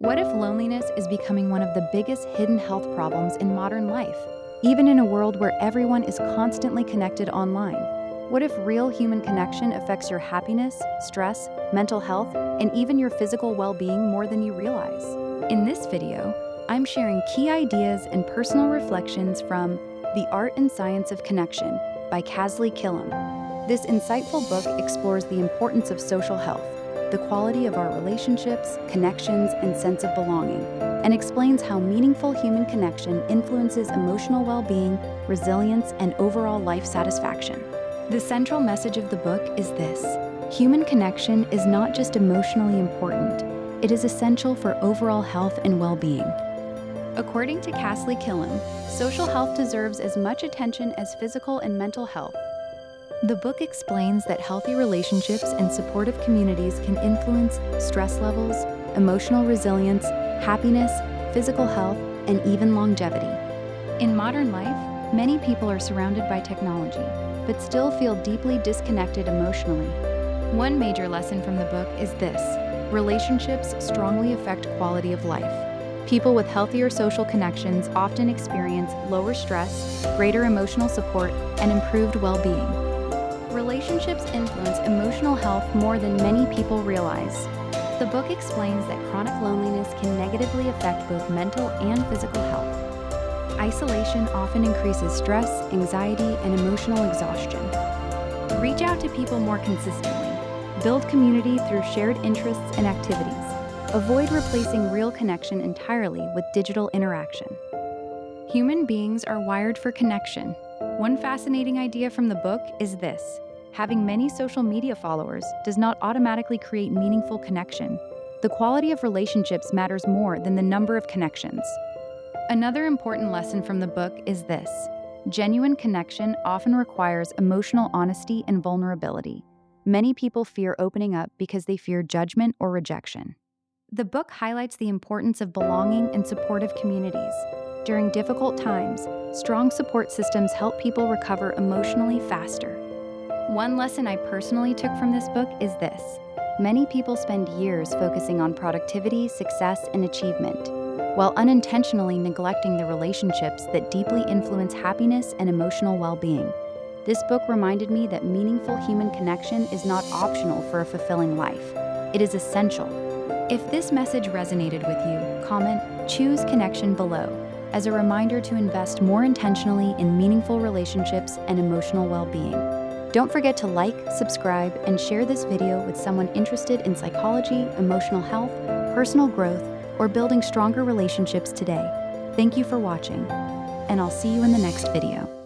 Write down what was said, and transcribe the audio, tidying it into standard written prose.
What if loneliness is becoming one of the biggest hidden health problems in modern life, even in a world where everyone is constantly connected online? What if real human connection affects your happiness, stress, mental health, and even your physical well-being more than you realize? In this video, I'm sharing key ideas and personal reflections from The Art and Science of Connection by Kasley Killam. This insightful book explores the importance of social health, the quality of our relationships, connections, and sense of belonging, and explains how meaningful human connection influences emotional well-being, resilience, and overall life satisfaction. The central message of the book is this: human connection is not just emotionally important, it is essential for overall health and well-being. According to Kasley Killam, social health deserves as much attention as physical and mental health. The book explains that healthy relationships and supportive communities can influence stress levels, emotional resilience, happiness, physical health, and even longevity. In modern life, many people are surrounded by technology, but still feel deeply disconnected emotionally. One major lesson from the book is this: relationships strongly affect quality of life. People with healthier social connections often experience lower stress, greater emotional support, and improved well-being. Relationships influence emotional health more than many people realize. The book explains that chronic loneliness can negatively affect both mental and physical health. Isolation often increases stress, anxiety, and emotional exhaustion. Reach out to people more consistently. Build community through shared interests and activities. Avoid replacing real connection entirely with digital interaction. Human beings are wired for connection. One fascinating idea from the book is this: having many social media followers does not automatically create meaningful connection. The quality of relationships matters more than the number of connections. Another important lesson from the book is this: genuine connection often requires emotional honesty and vulnerability. Many people fear opening up because they fear judgment or rejection. The book highlights the importance of belonging and supportive communities. During difficult times, strong support systems help people recover emotionally faster. One lesson I personally took from this book is this: many people spend years focusing on productivity, success, and achievement, while unintentionally neglecting the relationships that deeply influence happiness and emotional well-being. This book reminded me that meaningful human connection is not optional for a fulfilling life. It is essential. If this message resonated with you, comment "Choose Connection" below as a reminder to invest more intentionally in meaningful relationships and emotional well-being. Don't forget to like, subscribe, and share this video with someone interested in psychology, emotional health, personal growth, or building stronger relationships today. Thank you for watching, and I'll see you in the next video.